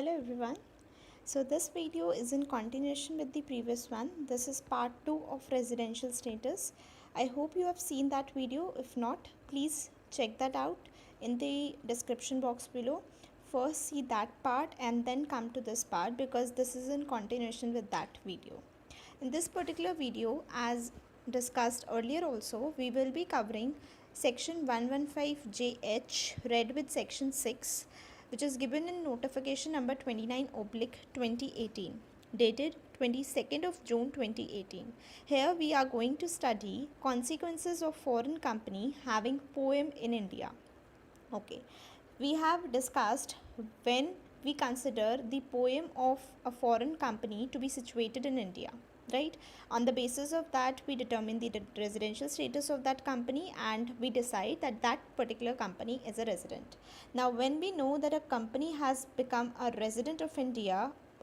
Hello everyone. So this video is in continuation with the previous one. This is part 2 of residential status. I hope you have seen that video. If not, please check that out in the description box below. First see that part and then come to this part because this is in continuation with that video. In this particular video, as discussed earlier also, we will be covering section 115JH read with section 6, which is given in notification number 29/2018 dated 22nd of June 2018. Here we are going to study consequences of foreign company having POEM in India. Okay, we have discussed when we consider the POEM of a foreign company to be situated in India, right? On the basis of that, we determine the residential status of that company and we decide that that particular company is a resident. Now, when we know that a company has become a resident of India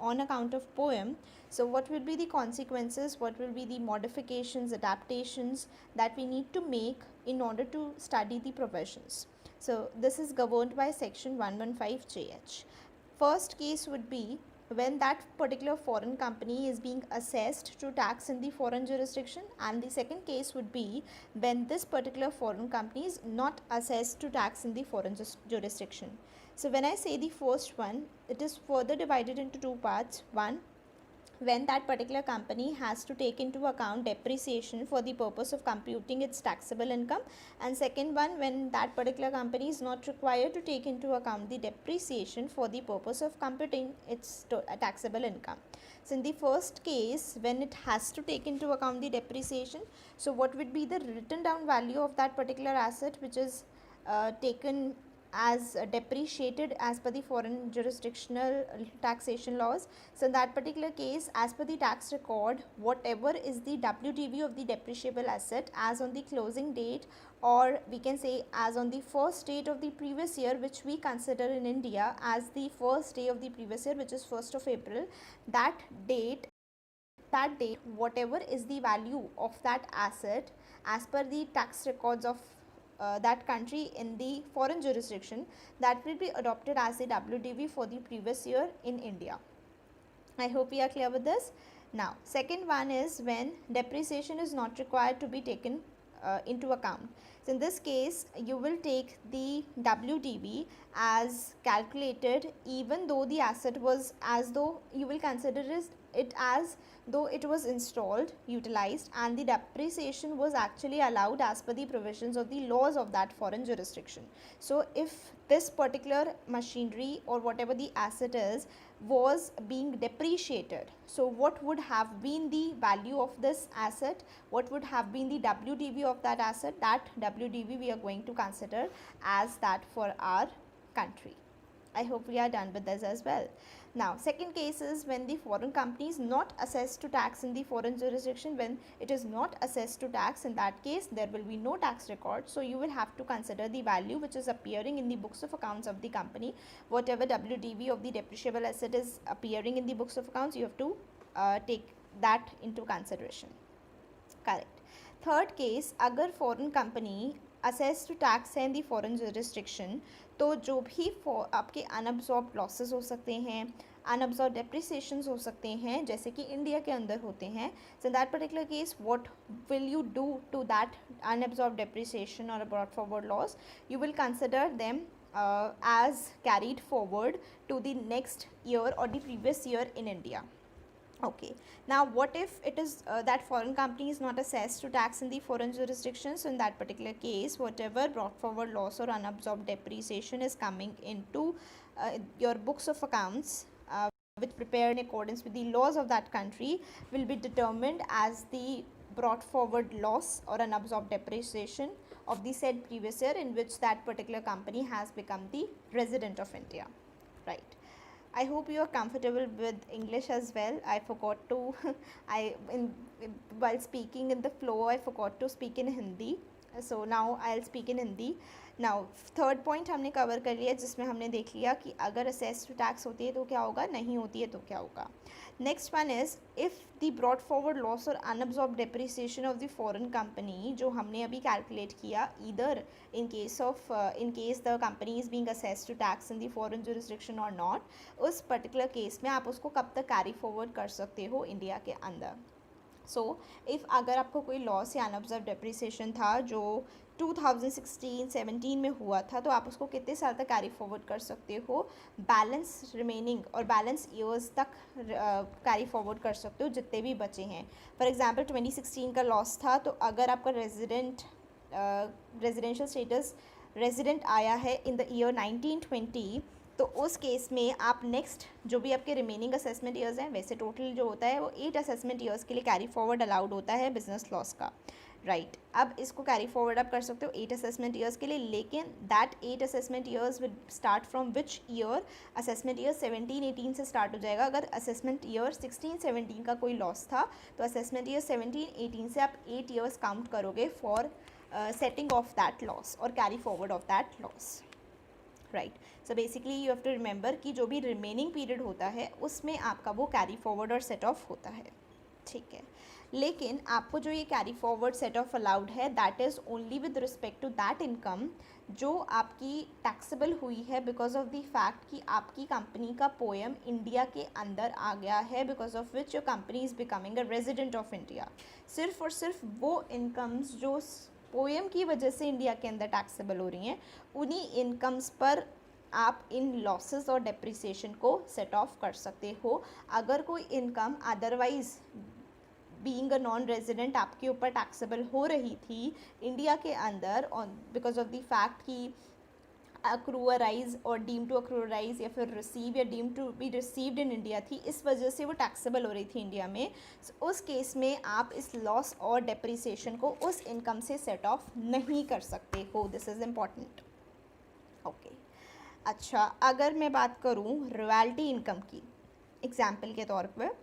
on account of POEM, so what will be the consequences, what will be the modifications, adaptations that we need to make in order to study the provisions. So this is governed by section 115JH. First case would be when that particular foreign company is being assessed to tax in the foreign jurisdiction, and the second case would be when this particular foreign company is not assessed to tax in the foreign jurisdiction. So when I say the first one, it is further divided into two parts. One, when that particular company has to take into account depreciation for the purpose of computing its taxable income, and second one, when that particular company is not required to take into account the depreciation for the purpose of computing its taxable income. So in the first case, when it has to take into account the depreciation, so what would be the written down value of that particular asset which is taken as depreciated as per the foreign jurisdictional taxation laws. So in that particular case, as per the tax record, whatever is the WDV of the depreciable asset as on the closing date, or we can say as on the first date of the previous year, which we consider in India as the first day of the previous year, which is 1st of April, that date, whatever is the value of that asset as per the tax records of that country in the foreign jurisdiction, that will be adopted as the WDV for the previous year in India. I hope we are clear with this. Now, second one is when depreciation is not required to be taken into account. So in this case, you will take the WDV as calculated even though the asset was, as though you will consider it as though it was installed, utilized, and the depreciation was actually allowed as per the provisions of the laws of that foreign jurisdiction. So if this particular machinery or whatever the asset is was being depreciated, so what would have been the value of this asset, what would have been the WDV of that asset, that WDV we are going to consider as that for our country. I hope we are done with this as well. Now, second case is when the foreign company is not assessed to tax in the foreign jurisdiction. When it is not assessed to tax, in that case there will be no tax record. So you will have to consider the value which is appearing in the books of accounts of the company. Whatever WDV of the depreciable asset is appearing in the books of accounts, you have to take that into consideration. Correct. Third case, अगर foreign company assess to tax है in the foreign jurisdiction, तो जो भी आपके unabsorbed losses हो सकते हैं, unabsorbed depreciations हो सकते हैं, जैसे कि इंडिया के अंदर होते हैं, so in that particular case what will you do to that unabsorbed depreciation और brought forward loss? You will consider them as carried forward to the next year or the previous year in India. Okay, now what if it is that foreign company is not assessed to tax in the foreign jurisdiction? So in that particular case, whatever brought forward loss or unabsorbed depreciation is coming into your books of accounts which prepare in accordance with the laws of that country will be determined as the brought forward loss or unabsorbed depreciation of the said previous year in which that particular company has become the resident of India, right? I hope you are comfortable with English as well. I forgot to while speaking in the flow, I forgot to speak in Hindi. So now I will speak in Hindi. Now third point हमने cover कर लिया, जिसमें हमने देख लिया कि अगर assessed tax होती है तो क्या होगा, नहीं होती है तो क्या होगा. Next one is if the brought forward loss और unabsorbed depreciation of the foreign company, जो हमने अभी कैलकुलेट किया, either in case the company is being assessed to tax in the foreign jurisdiction और नॉट, उस पर्टिकुलर केस में आप उसको कब तक कैरी फॉरवर्ड कर सकते हो इंडिया के अंदर. सो इफ़ अगर आपको कोई लॉस या अनऑब्जर्व डेप्रिसिएशन था जो 2016-17 में हुआ था, तो आप उसको कितने साल तक कैरी फॉरवर्ड कर सकते हो, बैलेंस रिमेनिंग और बैलेंस ईयर्स तक कैरी फॉरवर्ड कर सकते हो जितने भी बचे हैं. फॉर एग्जांपल 2016 का लॉस था, तो अगर आपका रेजिडेंशियल स्टेटस रेजिडेंट आया है इन द ईयर 1920, तो उस केस में आप नेक्स्ट जो भी आपके रिमेनिंग असेसमेंट ईयर्स हैं, वैसे टोटल जो होता है वो 8 असेसमेंट ईयर्स के लिए कैरी फॉरवर्ड अलाउड होता है बिजनेस लॉस का. राइट, अब इसको कैरी फॉरवर्ड आप कर सकते हो 8 असेसमेंट ईयर्स के लिए, लेकिन that 8 assessment years will start from which year. Assessment year 17-18 से स्टार्ट हो जाएगा. अगर असेसमेंट ईयर 16-17 का कोई लॉस था, तो असेसमेंट ईयर 17-18 से आप 8 ईयर्स काउंट करोगे for setting off that loss और carry forward of that loss. Right, so basically you have to remember कि जो भी रिमेनिंग पीरियड होता है उसमें आपका वो कैरी फॉरवर्ड और सेट ऑफ होता है. ठीक है, लेकिन आपको जो ये carry forward set off allowed है, that is only with respect to that income जो आपकी टैक्सेबल हुई है बिकॉज ऑफ द फैक्ट कि आपकी कंपनी का पोएम इंडिया के अंदर आ गया है, because of which your company is becoming a resident of India. सिर्फ और सिर्फ वो इनकम्स जो पोएम की वजह से इंडिया के अंदर टैक्सेबल हो रही हैं, उन्हीं इनकम्स पर आप इन लॉसेस और डेप्रिसिएशन को सेट ऑफ कर सकते हो. अगर कोई income otherwise being a non resident आपके ऊपर टैक्सेबल हो रही थी इंडिया के अंदर on because of the fact कि अक्रूअराइज और डीम टू अक्रूअराइज या फिर रिसीव या deem to be received in India थी, इस वजह से वो टैक्सेबल हो रही थी इंडिया में, उस केस में आप इस लॉस और डेप्रिसिएशन को उस इनकम से सेट ऑफ नहीं कर सकते हो. This is important. ओके, अच्छा, अगर मैं बात करूँ रॉयल्टी इनकम की, एग्जाम्पल के तौर पर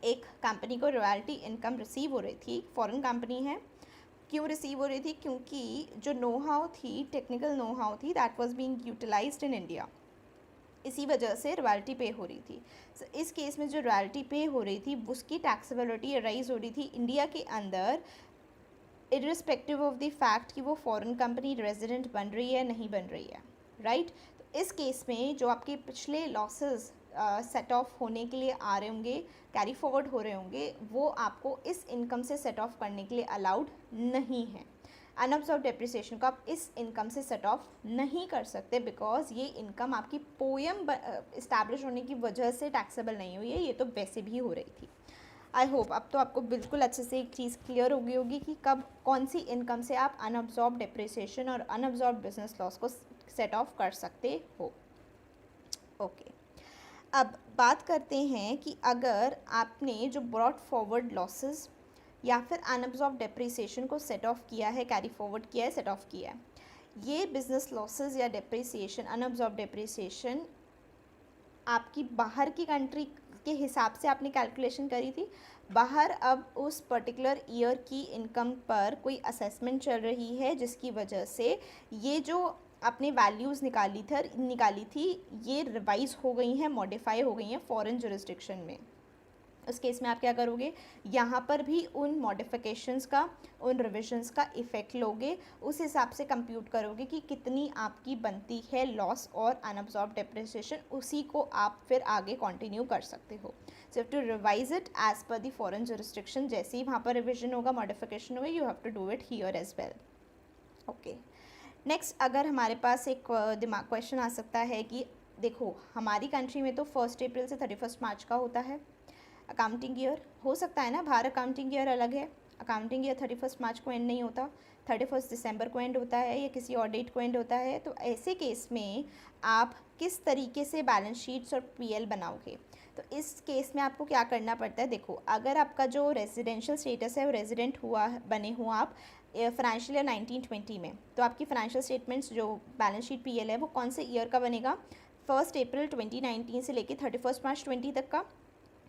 एक कंपनी को रॉयल्टी इनकम रिसीव हो रही थी, फॉरेन कंपनी है. क्यों रिसीव हो रही थी? क्योंकि जो नो हाउ थी, टेक्निकल नो हाउ थी, that was being utilised in India, इसी वजह से रॉयल्टी पे हो रही थी. so, इस केस में जो रॉयल्टी पे हो रही थी उसकी टैक्सेबिलिटी राइज हो रही थी इंडिया के अंदर, इर्रिस्पेक्टिव ऑफ द फैक्ट कि वो फॉरेन कंपनी रेजिडेंट बन रही है नहीं बन रही है. राइट, तो इस केस में जो आपके पिछले लॉसेस सेट ऑफ होने के लिए आ रहे होंगे, कैरी फॉरवर्ड हो रहे होंगे, वो आपको इस इनकम से सेट ऑफ करने के लिए अलाउड नहीं है. अनअब्जॉर्ब डेप्रिसिएशन को आप इस इनकम से सेट ऑफ नहीं कर सकते, बिकॉज ये इनकम आपकी पोएम इस्टेब्लिश होने की वजह से टैक्सेबल नहीं हुई है, ये तो वैसे भी हो रही थी. आई होप अब तो आपको बिल्कुल अच्छे से एक चीज़ क्लियर हो गई होगी कि कब कौन सी इनकम से आप अनअब्जॉर्ब डेप्रिसिएशन और अनअब्जॉर्ब बिजनेस लॉस को सेट ऑफ कर सकते हो. ओके, अब बात करते हैं कि अगर आपने जो ब्रॉट फॉरवर्ड लॉसेस या फिर अनअब्जॉर्ब डेप्रिसिएशन को सेट ऑफ किया है, कैरी फॉरवर्ड किया है, सेट ऑफ किया है, ये बिजनेस लॉसेस या डेप्रिसिएशन, अनअब्जॉर्ब डेप्रिसिएशन आपकी बाहर की कंट्री के हिसाब से आपने कैलकुलेशन करी थी. बाहर अब उस पर्टिकुलर ईयर की इनकम पर कोई असेसमेंट चल रही है, जिसकी वजह से ये जो आपने वैल्यूज़ निकाली थी ये रिवाइज हो गई हैं, मॉडिफाई हो गई हैं फॉरेन जुरिस्डिक्शन में. उस केस में आप क्या करोगे, यहाँ पर भी उन मॉडिफिकेशंस का, उन रिविजन्स का इफ़ेक्ट लोगे, उस हिसाब से कंप्यूट करोगे कि कितनी आपकी बनती है लॉस और अनअब्जॉर्ब डेप्रिसिएशन, उसी को आप फिर आगे कंटिन्यू कर सकते हो. So have to revise it as per the foreign jurisdiction. जैसे ही वहाँ पर रिविजन होगा, मॉडिफिकेशन होगा, you have to do it here as well. Okay, next, अगर हमारे पास एक दिमाग क्वेश्चन आ सकता है कि देखो हमारी कंट्री में तो 1 अप्रैल से 31 मार्च का होता है अकाउंटिंग ईयर. हो सकता है ना बाहर अकाउंटिंग ईयर अलग है, अकाउंटिंग ईयर 31 मार्च को एंड नहीं होता, 31 दिसंबर को एंड होता है या किसी और डेट को एंड होता है. तो ऐसे केस में आप किस तरीके से बैलेंस शीट्स और पीएल बनाओगे? तो इस केस में आपको क्या करना पड़ता है, देखो अगर आपका जो रेजिडेंशियल स्टेटस है वो रेजिडेंट हुआ बने हुआ आप फाइनेंशियल ईयर 1920 में, तो आपकी फाइनेंशियल स्टेटमेंट्स जो बैलेंस शीट पीएल है वो कौन से ईयर का बनेगा, 1 अप्रैल 2019 से लेके 31 मार्च 20 तक का.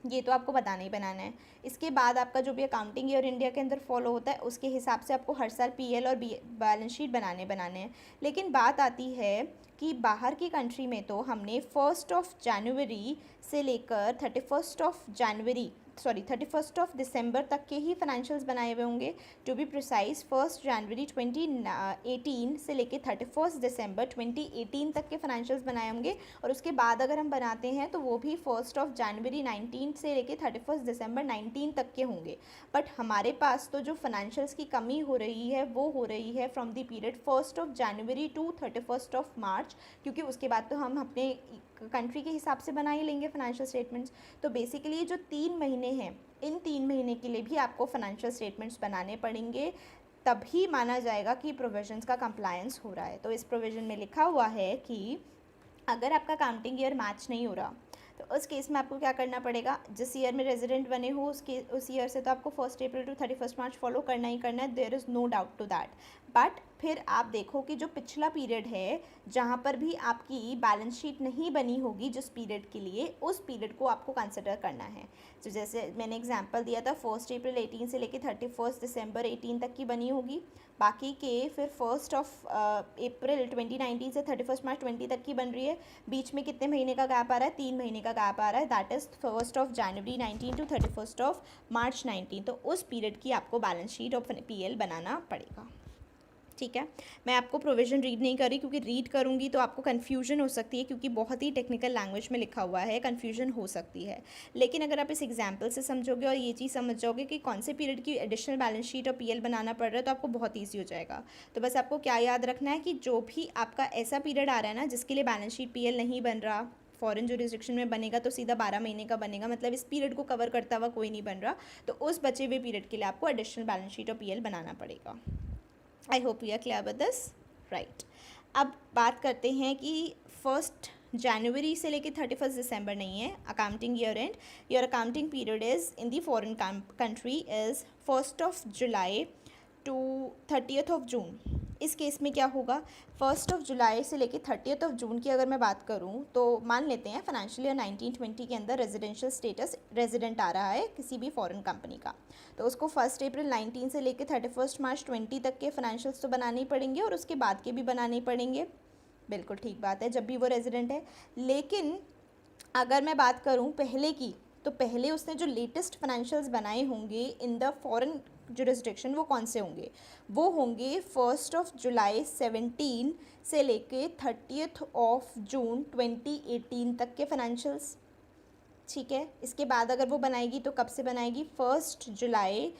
ये तो आपको बनाना ही बनाना है। इसके बाद आपका जो भी अकाउंटिंग ईयर इंडिया के अंदर फॉलो होता है उसके हिसाब से आपको हर साल पीएल और बैलेंस शीट बनाने हैं। लेकिन बात आती है कि बाहर की कंट्री में तो हमने 1 से लेकर 31 दिसंबर तक के ही फाइनेंशियल्स बनाए हुए होंगे। टू बी प्रिसाइज 1 जनवरी 2018 से लेकर 31 दिसंबर 2018 तक के फाइनेंशियल्स बनाए होंगे। और उसके बाद अगर हम बनाते हैं तो वो भी 1 जनवरी 19 से लेकर 31 दिसंबर 19 तक के होंगे। बट हमारे पास तो जो फाइनेंशियल्स की कमी हो रही है वो हो रही है from the period 1 January to 31 March, क्योंकि उसके बाद तो हम अपने कंट्री के हिसाब से बना ही लेंगे फाइनेंशियल स्टेटमेंट्स। तो बेसिकली जो 3 महीने हैं, इन 3 महीने के लिए भी आपको फाइनेंशियल स्टेटमेंट्स बनाने पड़ेंगे, तभी माना जाएगा कि प्रोविजंस का कंप्लायंस हो रहा है। तो इस प्रोविज़न में लिखा हुआ है कि अगर आपका काउंटिंग ईयर मैच नहीं हो रहा तो उस केस में आपको क्या करना पड़ेगा, जिस ईयर में रेजिडेंट बने हो उस ईयर से तो आपको 1 अप्रैल टू 31 मार्च फॉलो करना ही करना है, there is no doubt to that. But फिर आप देखो कि जो पिछला पीरियड है जहाँ पर भी आपकी बैलेंस शीट नहीं बनी होगी जिस पीरियड के लिए, उस पीरियड को आपको कंसिडर करना है। तो जैसे मैंने एग्जांपल दिया था 1 अप्रैल 18 से लेकर 31 दिसंबर 18 तक की बनी होगी, बाकी के फिर 1 अप्रैल 2019 से 31 मार्च 20 तक की बन रही है। बीच में कितने महीने का गैप आ रहा है, 3 महीने का गैप आ रहा है, दैट इज़ 1 जनवरी 19 टू 31 मार्च 19। तो उस पीरियड की आपको बैलेंस शीट और पीएल बनाना पड़ेगा। ठीक है, मैं आपको प्रोविज़न रीड नहीं कर रही क्योंकि रीड करूँगी तो आपको कन्फ्यूजन हो सकती है, क्योंकि बहुत ही टेक्निकल लैंग्वेज में लिखा हुआ है, कन्फ्यूजन हो सकती है। लेकिन अगर आप इस एग्जाम्पल से समझोगे और ये चीज़ समझ जाओगे कि कौन से पीरियड की एडिशनल बैलेंस शीट और पीएल बनाना पड़ रहा है, तो आपको बहुत ईजी हो जाएगा। तो बस आपको क्या याद रखना है कि जो भी आपका ऐसा पीरियड आ रहा है ना जिसके लिए बैलेंस शीट पीएल नहीं बन रहा, फॉरेन जुरिस्डिक्शन में बनेगा तो सीधा 12 महीने का बनेगा, मतलब इस पीरियड को कवर करता हुआ कोई नहीं बन रहा, तो उस बचे हुए पीरियड के लिए आपको एडिशनल बैलेंस शीट और पीएल बनाना पड़ेगा। I hope you are clear with this, right. अब बात करते हैं कि 1 जनवरी से लेकर 31 दिसंबर नहीं है accounting year end, your accounting period is in the foreign country is 1 July to 30 June. इस केस में क्या होगा, 1 जुलाई से लेकर 30 जून की अगर मैं बात करूं तो मान लेते हैं फाइनेंशियल ईयर 1920 के अंदर रेजिडेंशियल स्टेटस रेजिडेंट आ रहा है किसी भी फॉरेन कंपनी का, तो उसको 1 अप्रैल 19 से लेकर 31 मार्च 20 तक के फाइनेंशियल्स तो बनाने ही पड़ेंगे और उसके बाद के भी बनाने ही पड़ेंगे। बिल्कुल ठीक बात है, जब भी वो रेजिडेंट है। लेकिन अगर मैं बात करूं पहले की, तो पहले उसने जो लेटेस्ट फाइनेंशियल्स बनाए होंगे इन द फॉरेन जुरिस्डिक्शन वो कौन से होंगे, वो होंगे 1 जुलाई 17 से लेके 30 जून 2018 तक के फाइनेंशियल्स। ठीक है, इसके बाद अगर वो बनाएगी तो कब से बनाएगी, 1 जुलाई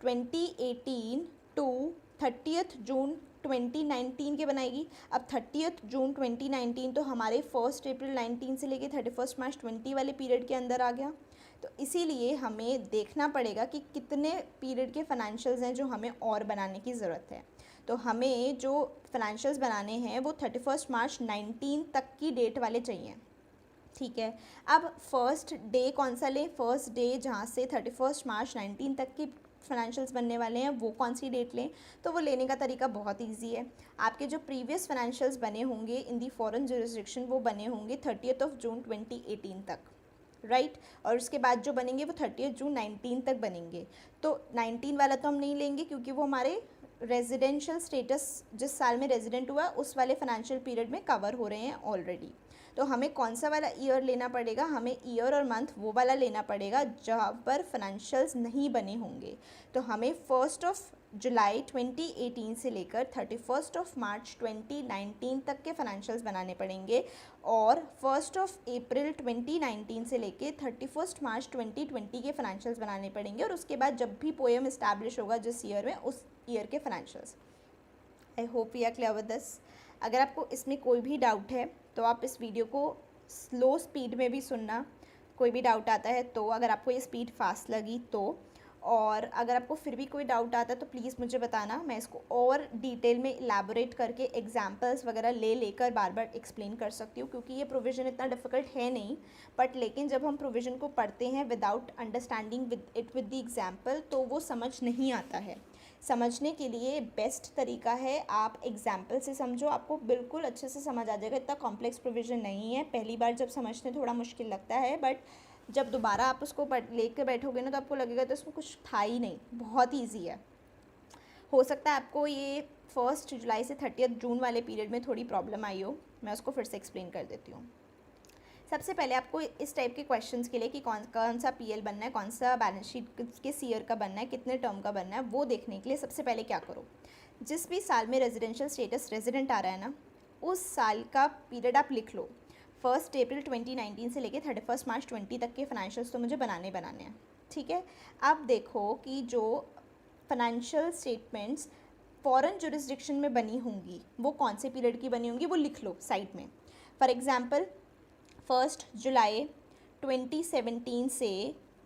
2018 टू 30 जून 2019 के बनाएगी। अब 30 जून 2019 तो हमारे 1 अप्रैल 19 से लेके 31 मार्च 20 वाले पीरियड के अंदर आ गया। तो इसीलिए हमें देखना पड़ेगा कि कितने पीरियड के फाइनेंशियल्स हैं जो हमें और बनाने की ज़रूरत है। तो हमें जो फाइनेंशियल्स बनाने हैं वो 31 मार्च 19 तक की डेट वाले चाहिए। ठीक है, अब फर्स्ट डे कौन सा लें, फर्स्ट डे जहाँ से 31 मार्च 19 तक की फाइनेंशियल्स बनने वाले हैं वो कौन सी डेट लें, तो वो लेने का तरीका बहुत इजी है। आपके जो प्रीवियस फाइनेंशियल्स बने होंगे इन दी फॉरेन जुरिस्डिक्शन वो बने होंगे 30 जून 2018 तक, राइट। और उसके बाद जो बनेंगे वो 30 जून 19 तक बनेंगे। तो 19 वाला तो हम नहीं लेंगे क्योंकि वो हमारे रेजिडेंशियल स्टेटस जिस साल में रेजिडेंट हुआ उस वाले फाइनेंशियल पीरियड में कवर हो रहे हैं ऑलरेडी। तो हमें कौन सा वाला ईयर लेना पड़ेगा, हमें ईयर और मंथ वो वाला लेना पड़ेगा जहाँ पर फाइनेंशियल्स नहीं बने होंगे। तो हमें 1 जुलाई 2018 से लेकर 31 मार्च 2019 तक के फाइनेंशियल्स बनाने पड़ेंगे और 1 अप्रैल 2019 से लेकर 31 मार्च 2020 के फाइनेंशियल्स बनाने पड़ेंगे और उसके बाद जब भी पोएम इस्टेब्लिश होगा जिस ईयर में उस ईयर के financials. I hope we are clear with this. अगर आपको इसमें कोई भी डाउट है तो आप इस वीडियो को स्लो स्पीड में भी सुनना, कोई भी डाउट आता है तो, अगर आपको ये स्पीड फास्ट लगी तो। और अगर आपको फिर भी कोई डाउट आता है तो प्लीज़ मुझे बताना, मैं इसको और डिटेल में इलेबोरेट करके एग्जांपल्स वगैरह लेकर बार बार एक्सप्लेन कर सकती हूँ, क्योंकि ये प्रोविज़न इतना डिफ़िकल्ट है नहीं। बट लेकिन जब हम प्रोविज़न को पढ़ते हैं without understanding with the example तो वो समझ नहीं आता है। समझने के लिए बेस्ट तरीका है आप एग्जाम्पल से समझो, आपको बिल्कुल अच्छे से समझ आ जाएगा। इतना कॉम्प्लेक्स प्रोविज़न नहीं है, पहली बार जब समझने थोड़ा मुश्किल लगता है बट जब दोबारा आप उसको लेकर बैठोगे ना तो आपको लगेगा तो इसमें कुछ था ही नहीं, बहुत ईजी है। हो सकता है आपको ये 1 जुलाई से 30 जून वाले पीरियड में थोड़ी प्रॉब्लम आई हो, मैं उसको फिर से एक्सप्लेन कर देती हूँ। सबसे पहले आपको इस टाइप के क्वेश्चंस के लिए कि कौन सा पीएल बनना है, कौन सा बैलेंस शीट किस ईयर का बनना है, कितने टर्म का बनना है, वो देखने के लिए सबसे पहले क्या करो, जिस भी साल में रेजिडेंशियल स्टेटस रेजिडेंट आ रहा है ना, उस साल का पीरियड आप लिख लो। 1 अप्रैल 2019 से लेकर 31 मार्च 20 तक के फाइनेंशियल्स तो मुझे बनाने हैं, ठीक है। अब देखो कि जो फाइनेंशियल स्टेटमेंट्स फॉरेन जुरिस्डिक्शन में बनी होंगी वो कौन से पीरियड की बनी होंगी, वो लिख लो साइड में। फॉर एग्जांपल 1 जुलाई 2017 से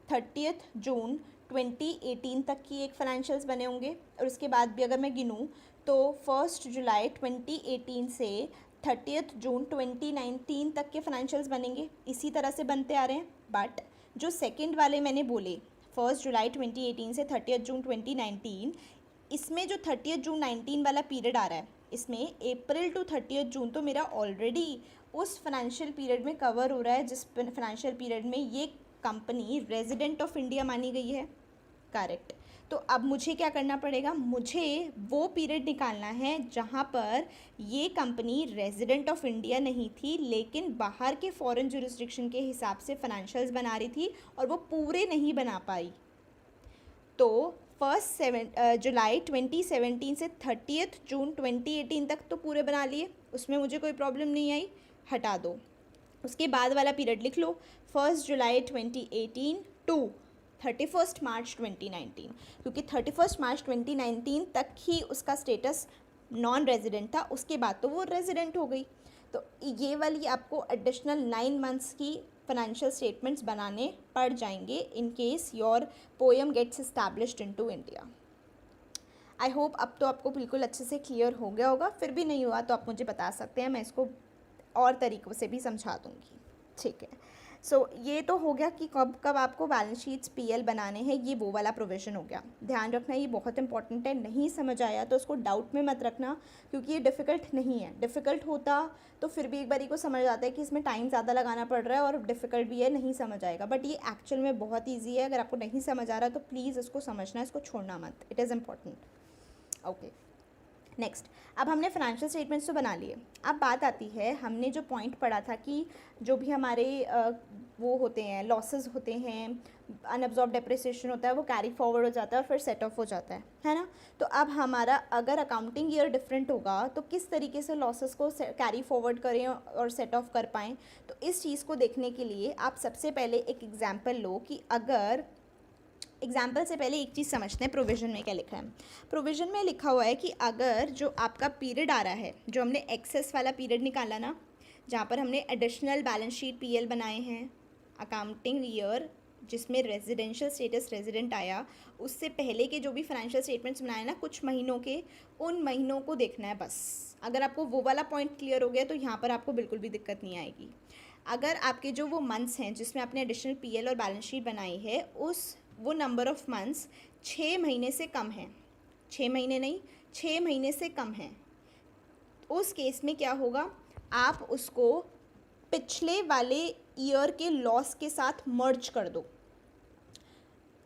30 जून 2018 तक की एक फाइनेंशियल्स बने होंगे, और उसके बाद भी अगर मैं गिनूँ तो 1 जुलाई 2018 से 30 जून 2019 तक के फाइनेंशियल्स बनेंगे, इसी तरह से बनते आ रहे हैं। बट जो सेकंड वाले मैंने बोले 1 जुलाई 2018 से 30 जून 2019, इसमें जो 30 जून 19 वाला पीरियड आ रहा है, इसमें अप्रैल टू 30 जून तो मेरा ऑलरेडी उस फाइनेंशियल पीरियड में कवर हो रहा है जिस फाइनेंशियल पीरियड में ये कंपनी रेजिडेंट ऑफ इंडिया मानी गई है, करेक्ट। तो अब मुझे क्या करना पड़ेगा, मुझे वो पीरियड निकालना है जहाँ पर ये कंपनी रेजिडेंट ऑफ इंडिया नहीं थी, लेकिन बाहर के फॉरेन जुरिस्डिक्शन के हिसाब से फाइनेंशियल्स बना रही थी और वो पूरे नहीं बना पाई। तो 1 जुलाई 2017 से 30 जून 2018 तक तो पूरे बना लिए, उसमें मुझे कोई प्रॉब्लम नहीं आई, हटा दो। उसके बाद वाला पीरियड लिख लो 1 जुलाई 2018 टू 31 मार्च 2019, क्योंकि 31 मार्च 2019 तक ही उसका स्टेटस नॉन रेजिडेंट था, उसके बाद तो वो रेजिडेंट हो गई। तो ये वाली आपको एडिशनल 9 मंथ्स की फाइनेंशियल स्टेटमेंट्स बनाने पड़ जाएंगे in case your POEM gets established into India. I hope अब तो आपको बिल्कुल अच्छे से क्लियर हो गया होगा, फिर भी नहीं हुआ तो आप मुझे बता सकते हैं, मैं इसको और तरीक़ों से भी समझा दूँगी, ठीक है। सो ये तो हो गया कि कब कब आपको बैलेंस शीट्स पीएल बनाने हैं, ये वो वाला प्रोविज़न हो गया। ध्यान रखना ये बहुत इंपॉर्टेंट है, नहीं समझ आया तो उसको डाउट में मत रखना, क्योंकि ये डिफ़िकल्ट नहीं है। डिफ़िकल्ट होता तो फिर भी एक बारी को समझ आता है कि इसमें टाइम ज़्यादा लगाना पड़ रहा है और डिफ़िकल्ट भी है, नहीं समझ आएगा। बट ये एक्चुअल में बहुत ईजी है, अगर आपको नहीं समझ आ रहा तो प्लीज़ इसको समझना, इसको छोड़ना मत, it is important. Okay, next, अब हमने फाइनेंशियल स्टेटमेंट्स तो बना लिए। अब बात आती है, हमने जो पॉइंट पढ़ा था कि जो भी हमारे वो होते हैं, लॉसेस होते हैं, अनअब्जॉर्ब डेप्रिसिएशन होता है, वो कैरी फॉरवर्ड हो जाता है और फिर सेट ऑफ हो जाता है ना। तो अब हमारा अगर अकाउंटिंग ईयर डिफरेंट होगा तो किस तरीके से लॉसेस को कैरी फॉरवर्ड करें और सेट ऑफ कर पाएँ, तो इस चीज़ को देखने के लिए आप सबसे पहले एक एग्जाम्पल लो कि अगर एग्जाम्पल से पहले एक चीज़ समझते हैं, प्रोविज़न में क्या लिखा है। प्रोविज़न में लिखा हुआ है कि अगर जो आपका पीरियड आ रहा है, जो हमने एक्सेस वाला पीरियड निकाला ना, जहाँ पर हमने एडिशनल बैलेंस शीट पीएल बनाए हैं, अकाउंटिंग ईयर जिसमें रेजिडेंशियल स्टेटस रेजिडेंट आया, उससे पहले के जो भी फाइनेंशियल स्टेटमेंट्स बनाए ना कुछ महीनों के, उन महीनों को देखना है बस। अगर आपको वो वाला पॉइंट क्लियर हो गया तो यहाँ पर आपको बिल्कुल भी दिक्कत नहीं आएगी। अगर आपके जो वो मंथ्स हैं जिसमें आपने एडिशनल पीएल और बैलेंस शीट बनाई है, वो नंबर ऑफ़ मंथ्स 6 महीने से कम है, 6 महीने नहीं 6 महीने से कम है, उस केस में क्या होगा, आप उसको पिछले वाले ईयर के लॉस के साथ मर्ज कर दो।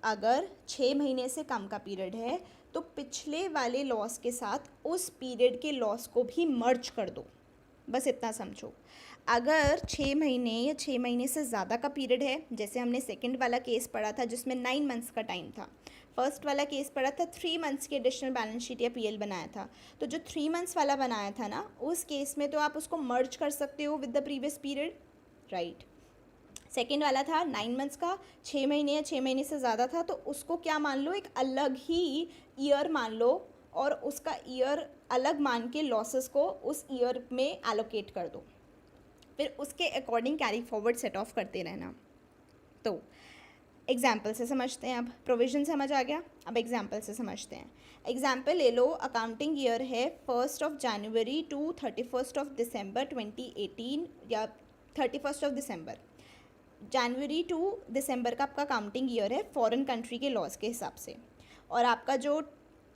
अगर 6 महीने से कम का पीरियड है तो पिछले वाले लॉस के साथ उस पीरियड के लॉस को भी मर्ज कर दो, बस इतना समझो। अगर 6 महीने या 6 महीने से ज़्यादा का पीरियड है, जैसे हमने सेकंड वाला केस पढ़ा था जिसमें 9 मंथ्स का टाइम था, फर्स्ट वाला केस पढ़ा था 3 मंथ्स की एडिशनल बैलेंस शीट या पीएल बनाया था, तो जो 3 मंथ्स वाला बनाया था ना, उस केस में तो आप उसको मर्ज कर सकते हो with the previous period, right. Second वाला था 9 मंथ्स का, 6 महीने या 6 महीने से ज़्यादा था, तो उसको क्या मान लो, एक अलग ही ईयर मान लो और उसका ईयर अलग मान के लॉसेस को उस ईयर में एलोकेट कर दो, फिर उसके according carry forward set of करते रहना। तो एग्जाम्पल से समझते हैं, अब प्रोविज़न समझ आ गया, अब एग्जाम्पल से समझते हैं। एग्जाम्पल ले लो, अकाउंटिंग ईयर है 1 जनवरी टू 31 दिसंबर 2018 या 31 दिसंबर, जनवरी टू दिसंबर का आपका अकाउंटिंग ईयर है फॉरेन कंट्री के लॉस के हिसाब से, और आपका जो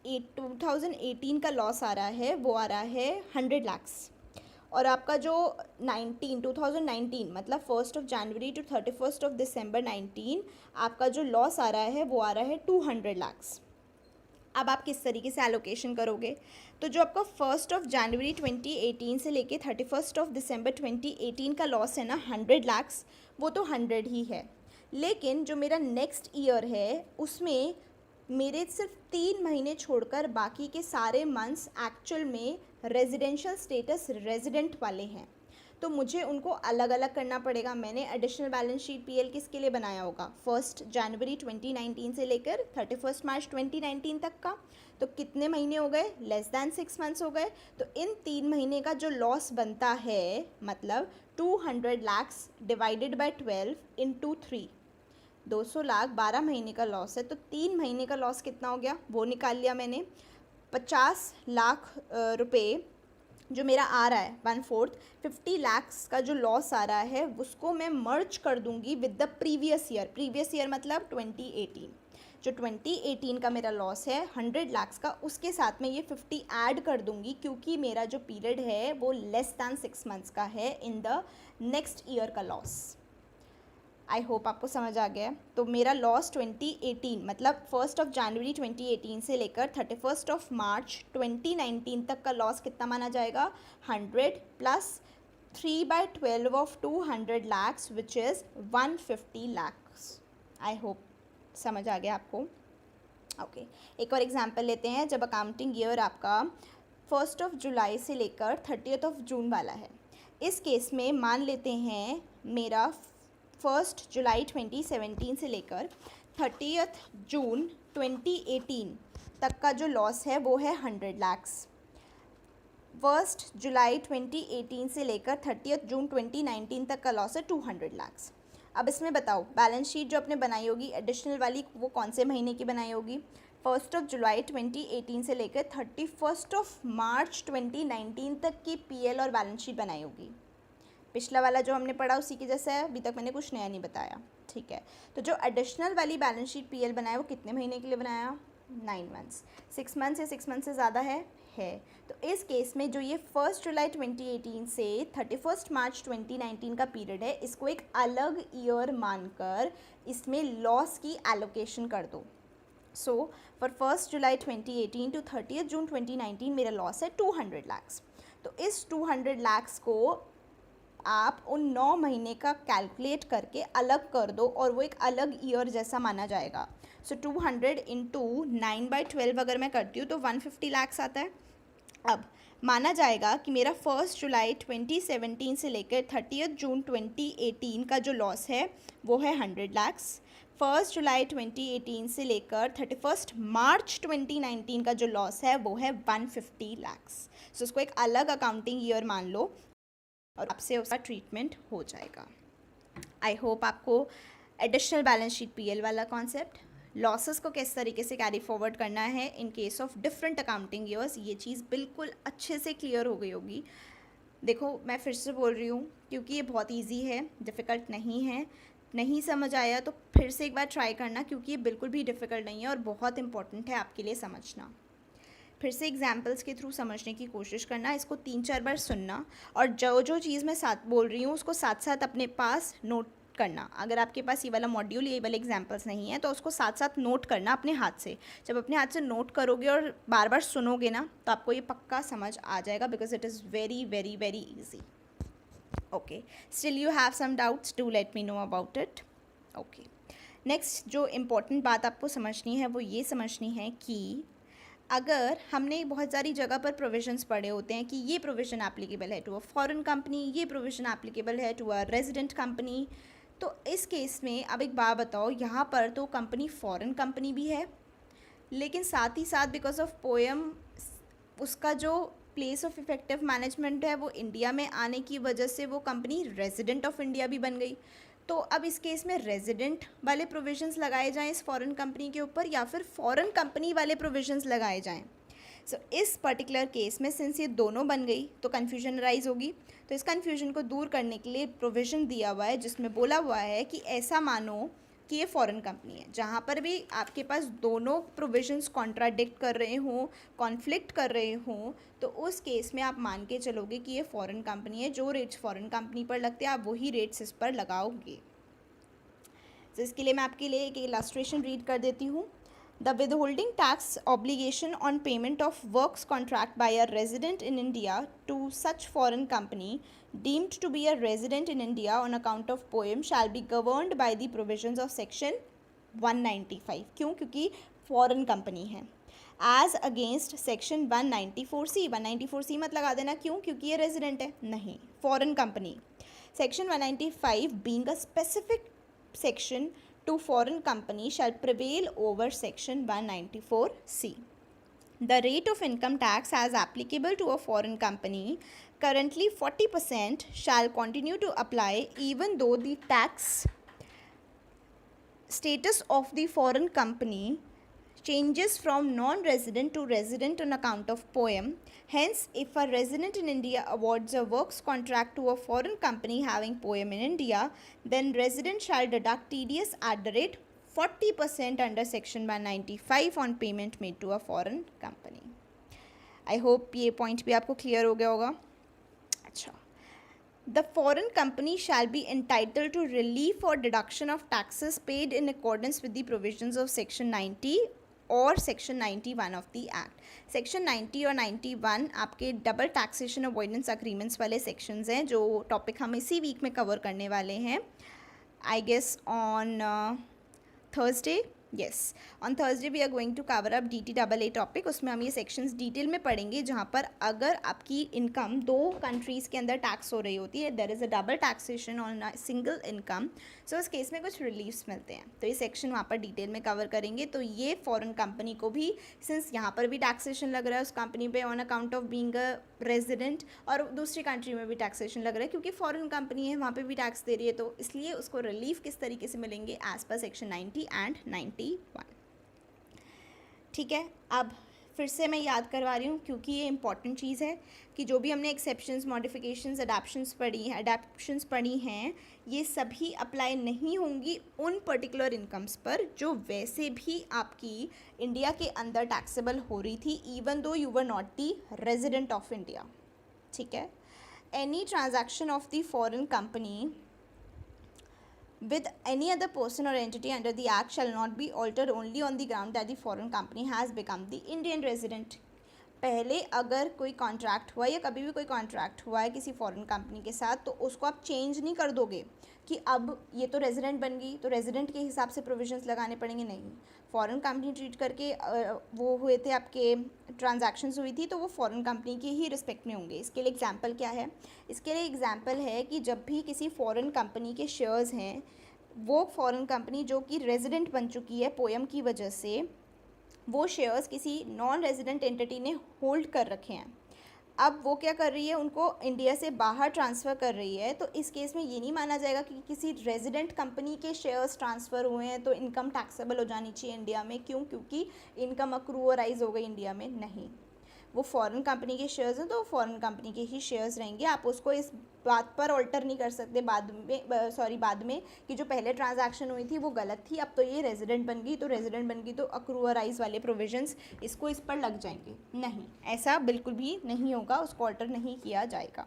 2018 का लॉस आ रहा है वो आ रहा है 100 लाख्स, और आपका जो 2019 मतलब 1 जनवरी टू 31 दिसंबर 19 आपका जो लॉस आ रहा है वो आ रहा है 200 lakhs। अब आप किस तरीके से एलोकेशन करोगे? तो जो आपका 1 जनवरी 2018 से लेके 31 दिसंबर 2018 का लॉस है ना 100 lakhs, वो तो 100 ही है। लेकिन जो मेरा नेक्स्ट ईयर है उसमें मेरे सिर्फ 3 महीने छोड़कर बाकी के सारे मंथ्स एक्चुअल में रेजिडेंशियल स्टेटस रेजिडेंट वाले हैं, तो मुझे उनको अलग अलग करना पड़ेगा। मैंने एडिशनल बैलेंस शीट पीएल किसके लिए बनाया होगा? 1 जनवरी 2019 से लेकर 31 मार्च 2019 तक का। तो कितने महीने हो गए? लेस दैन 6 मंथ्स हो गए। तो इन 3 महीने का जो लॉस बनता है मतलब 200 lakhs divided by 12 into 3, 200 lakh 12 महीने का लॉस है। तो 3 महीने का लॉस कितना हो गया वो निकाल लिया मैंने। 50 लाख रुपए जो मेरा आ रहा है 1/4, 50 lakhs का जो लॉस आ रहा है उसको मैं मर्ज कर दूंगी विद द प्रीवियस ईयर मतलब 2018। जो 2018 का मेरा लॉस है 100 lakhs का, उसके साथ में ये 50 ऐड कर दूंगी क्योंकि मेरा जो पीरियड है वो लेस दैन 6 मंथ्स का है इन द नेक्स्ट ईयर का लॉस। आई होप आपको समझ आ गया है। तो मेरा लॉस 2018 मतलब 1 जनवरी 2018 से लेकर 31 मार्च 2019 तक का लॉस कितना माना जाएगा? 100 plus 3/12 of 200 lakhs which is 150 lakhs। I hope समझ आ गया आपको। ओके एक और एग्जांपल लेते हैं। जब अकाउंटिंग ईयर आपका 1 जुलाई से लेकर 30 जून वाला है, इस केस में मान लेते हैं मेरा 1 जुलाई 2017 से लेकर 30 जून 2018 तक का जो लॉस है वो है 100 lakhs। 1 जुलाई 2018 से लेकर 30 जून 2019 तक का लॉस है 200 lakhs। अब इसमें बताओ बैलेंस शीट जो आपने बनाई होगी एडिशनल वाली वो कौन से महीने की बनाई होगी? 1 जुलाई 2018 से लेकर 31 मार्च 2019 तक की पीएल और बैलेंस शीट बनाई होगी। पिछला वाला जो हमने पढ़ा उसी की जैसा है, अभी तक मैंने कुछ नया नहीं बताया। ठीक है, तो जो एडिशनल वाली बैलेंस शीट पीएल बनाया वो कितने महीने के लिए बनाया? 9 मंथ्स। 6 मंथ्स या 6 मंथ से ज़्यादा है। तो इस केस में जो ये 1 जुलाई 2018 से 31 मार्च 2019 का पीरियड है इसको एक अलग ईयर मानकर इसमें लॉस की एलोकेशन कर दो। सो फॉर 1 जुलाई 2018 टू 30 जून 2019 मेरा लॉस है 200 lakhs। तो इस 200 lakhs को आप उन 9 महीने का कैलकुलेट करके अलग कर दो और वो एक अलग ईयर जैसा माना जाएगा। सो 200 इंटू 9/12 अगर मैं करती हूँ तो 150 lakhs आता है। अब माना जाएगा कि मेरा 1 जुलाई 2017 से लेकर 30 जून 2018 का जो लॉस है वो है 100 lakhs। 1 जुलाई 2018 से लेकर 31 मार्च 2019 का जो लॉस है वो है 150 lakhs। सो उसको एक अलग अकाउंटिंग ईयर मान लो और आपसे उसका ट्रीटमेंट हो जाएगा। आई होप आपको एडिशनल बैलेंस शीट पीएल वाला कॉन्सेप्ट, लॉसेस को किस तरीके से कैरी फॉरवर्ड करना है in case of different accounting years, ये चीज़ बिल्कुल अच्छे से क्लियर हो गई होगी। देखो मैं फिर से बोल रही हूँ क्योंकि ये बहुत इजी है, डिफ़िकल्ट नहीं है। नहीं समझ आया तो फिर से एक बार ट्राई करना क्योंकि ये बिल्कुल भी डिफ़िकल्ट नहीं है और बहुत इंपॉर्टेंट है आपके लिए समझना। फिर से एग्जाम्पल्स के थ्रू समझने की कोशिश करना, इसको 3-4 बार सुनना और जो जो चीज़ मैं साथ बोल रही हूँ उसको साथ साथ अपने पास नोट करना। अगर आपके पास ये वाला मॉड्यूल ये वाले एग्जाम्पल्स नहीं है तो उसको साथ साथ नोट करना अपने हाथ से। जब अपने हाथ से नोट करोगे और बार बार सुनोगे ना तो आपको ये पक्का समझ आ जाएगा because it is very very very easy. Okay, still you have some doubts, do let me know about it. Okay, next जो इम्पोर्टेंट बात आपको समझनी है वो ये समझनी है कि अगर हमने बहुत सारी जगह पर प्रोविजंस पढ़े होते हैं कि ये प्रोविज़न एप्लीकेबल है टू अ फॉरेन कंपनी, ये प्रोविज़न एप्लीकेबल है टू अ रेजिडेंट कंपनी, तो इस केस में अब एक बात बताओ, यहाँ पर तो कंपनी फॉरेन कंपनी भी है लेकिन साथ ही साथ बिकॉज ऑफ पोएम उसका जो प्लेस ऑफ इफेक्टिव मैनेजमेंट है वो इंडिया में आने की वजह से वो कंपनी रेजिडेंट ऑफ इंडिया भी बन गई। तो अब इस केस में रेजिडेंट वाले प्रोविजंस लगाए जाएं इस फॉरेन कंपनी के ऊपर या फिर फॉरेन कंपनी वाले प्रोविजंस लगाए जाएं। सो इस पर्टिकुलर केस में सिंस ये दोनों बन गई तो कन्फ्यूजन राइज होगी। तो इस कन्फ्यूजन को दूर करने के लिए प्रोविज़न दिया हुआ है जिसमें बोला हुआ है कि ऐसा मानो कि ये फॉरेन कंपनी है। जहाँ पर भी आपके पास दोनों प्रोविजंस कॉन्ट्राडिक्ट कर रहे हों, कॉन्फ्लिक्ट कर रहे हों, तो उस केस में आप मान के चलोगे कि ये फॉरेन कंपनी है। जो रेट्स फॉरेन कंपनी पर लगते हैं आप वही रेट्स इस पर लगाओगे। तो इसके लिए मैं आपके लिए एक इलस्ट्रेशन रीड कर देती हूँ। The withholding tax obligation on payment of works contract by a resident in India to such foreign company deemed to be a resident in India on account of poem shall be governed by the provisions of section 195। क्यों? क्योंकि foreign company है। As against section 194C। 194C मत लगा देना, क्यों? क्योंकि ये resident है, नहीं, foreign company. Section 195 being a specific section to foreign company shall prevail over section 194C। The rate of income tax as applicable to a foreign company, currently 40%, shall continue to apply even though the tax status of the foreign company changes from non-resident to resident on account of poem. Hence, if a resident in India awards a works contract to a foreign company having poem in India, then resident shall deduct TDS at the rate 40% under section 195 on payment made to a foreign company। I hope ये point भी आपको clear हो गया होगा। अच्छा, the foreign company shall be entitled to relief or deduction of taxes paid in accordance with the provisions of section 90 और section 91 of the act. Section 90 और 91 आपके डबल टैक्सेशन अवॉइडेंस अग्रीमेंट्स वाले सेक्शंस हैं, जो टॉपिक हम इसी week में cover करने वाले हैं, I guess on Thursday. Yes, on Thursday we are going to cover up DTAA topic. उसमें हम ये सेक्शंस डिटेल में पढ़ेंगे, जहाँ पर अगर आपकी इनकम दो कंट्रीज़ के अंदर टैक्स हो रही होती है, there is a double taxation on single income, so उस केस में कुछ रिलीफ्स मिलते हैं। तो ये सेक्शन वहाँ पर डिटेल में कवर करेंगे। तो ये फॉरेन कंपनी को भी, सिंस यहाँ पर भी टैक्सेशन लग रहा है उस कंपनी पे on account of being a resident, और दूसरी कंट्री में भी टैक्सेशन लग रहा है क्योंकि फॉरेन कंपनी है, वहाँ पे भी टैक्स दे रही है, तो इसलिए उसको रिलीफ किस तरीके से मिलेंगे एज पर सेक्शन 90 एंड 91। ठीक है, अब फिर से मैं याद करवा रही हूँ क्योंकि ये इंपॉर्टेंट चीज़ है कि जो भी हमने एक्सेप्शंस, मॉडिफिकेशंस, अडैप्शंस पढ़ी हैं, ये सभी अप्लाई नहीं होंगी उन पर्टिकुलर इनकम्स पर जो वैसे भी आपकी इंडिया के अंदर टैक्सेबल हो रही थी, even though you were not the resident of India. ठीक है, any transaction of the foreign company with any other person or entity under the act shall not be altered only on the ground that the foreign company has become the Indian resident। पहले अगर कोई contract हुआ या कभी भी कोई contract हुआ है किसी फॉरेन कंपनी के साथ, तो उसको आप चेंज नहीं कर दोगे कि अब ये तो रेजिडेंट बन गई तो रेजिडेंट के हिसाब से प्रोविजंस लगाने पड़ेंगे, नहीं। फॉरेन कंपनी ट्रीट करके वो हुए थे, आपके ट्रांजैक्शंस हुई थी, तो वो फॉरेन कंपनी के ही रिस्पेक्ट में होंगे। इसके लिए एग्जांपल क्या है? इसके लिए एग्जांपल है कि जब भी किसी फॉरेन कंपनी के शेयर्स हैं, वो फॉरेन कंपनी जो कि रेजिडेंट बन चुकी है पोएम की वजह से, वो शेयर्स किसी नॉन रेजिडेंट एंटिटी ने होल्ड कर रखे हैं, अब वो क्या कर रही है, उनको इंडिया से बाहर ट्रांसफ़र कर रही है, तो इस केस में ये नहीं माना जाएगा कि किसी रेजिडेंट कंपनी के शेयर्स ट्रांसफ़र हुए हैं तो इनकम टैक्सेबल हो जानी चाहिए इंडिया में। क्यों? क्योंकि इनकम अक्रूअराइज हो गई इंडिया में, नहीं। वो फॉरेन कंपनी के शेयर्स हैं तो फॉरेन कंपनी के ही शेयर्स रहेंगे। आप उसको इस बात पर ऑल्टर नहीं कर सकते बाद में कि जो पहले ट्रांजैक्शन हुई थी वो गलत थी, अब तो ये रेजिडेंट बन गई तो अक्रूअराइज वाले प्रोविजंस इसको इस पर लग जाएंगे, नहीं, ऐसा बिल्कुल भी नहीं होगा, उसको ऑल्टर नहीं किया जाएगा।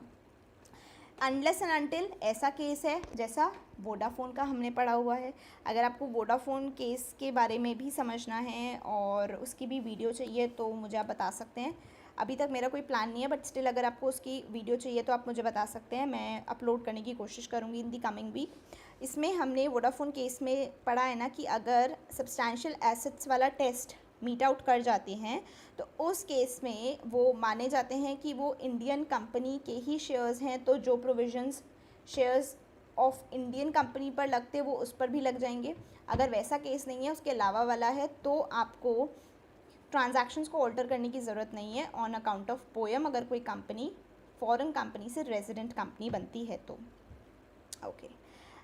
अनलेस एंड अनटिल ऐसा केस है जैसा वोडाफोन का हमने पढ़ा हुआ है। अगर आपको वोडाफोन केस के बारे में भी समझना है और उसकी भी वीडियो चाहिए तो मुझे आप बता सकते हैं। अभी तक मेरा कोई प्लान नहीं है, बट स्टिल अगर आपको उसकी वीडियो चाहिए तो आप मुझे बता सकते हैं, मैं अपलोड करने की कोशिश करूँगी इन दी कमिंग वीक। इसमें हमने वोडाफोन केस में पढ़ा है ना कि अगर सब्सटैंशियल एसेट्स वाला टेस्ट मीट आउट कर जाते हैं तो उस केस में वो माने जाते हैं कि वो इंडियन कंपनी के ही शेयर्स हैं, तो जो provisions shares of Indian company पर लगते वो उस पर भी लग जाएंगे। अगर वैसा केस नहीं है, उसके अलावा वाला है, तो आपको ट्रांजैक्शंस को ऑल्टर करने की ज़रूरत नहीं है ऑन अकाउंट ऑफ पोएम, अगर कोई कंपनी फॉरेन कंपनी से रेजिडेंट कंपनी बनती है तो। ओके,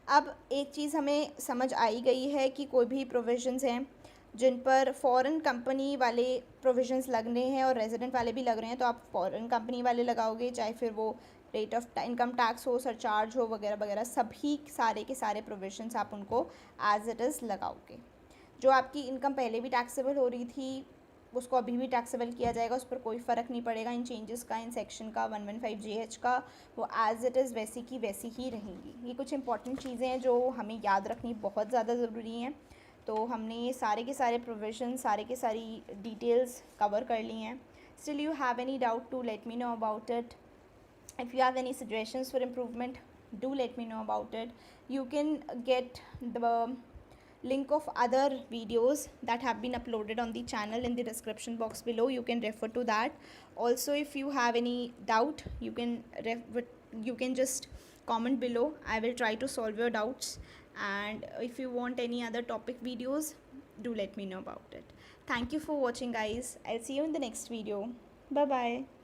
अब एक चीज़ हमें समझ आई गई है कि कोई भी प्रोविजंस हैं जिन पर फॉरेन कंपनी वाले प्रोविजंस लगने हैं और रेजिडेंट वाले भी लग रहे हैं, तो आप फॉरेन कंपनी वाले लगाओगे, चाहे फिर वो रेट ऑफ इनकम टैक्स हो, सरचार्ज हो, वगैरह वगैरह, सभी सारे के सारे प्रोविजंस आप उनको एज इट इज़ लगाओगे। जो आपकी इनकम पहले भी टैक्सेबल हो रही थी उसको अभी भी टैक्सेबल किया जाएगा, उस पर कोई फ़र्क नहीं पड़ेगा इन चेंजेस का, इन सेक्शन का 115JH का, वो एज़ इट इज़ वैसी की वैसी ही रहेंगी। ये कुछ इंपॉर्टेंट चीज़ें हैं जो हमें याद रखनी बहुत ज़्यादा ज़रूरी हैं। तो हमने ये सारे के सारे प्रोविजन, सारे के सारी डिटेल्स कवर कर ली हैं। Still you have any doubt to let me know about it. If you have any suggestions for improvement, do let me know about it. You can get the link of other videos that have been uploaded on the channel in the description box below. You can refer to that. Also, if you have any doubt, you can just comment below. I will try to solve your doubts. And if you want any other topic videos, do let me know about it. Thank you for watching, guys. I'll see you in the next video. Bye bye.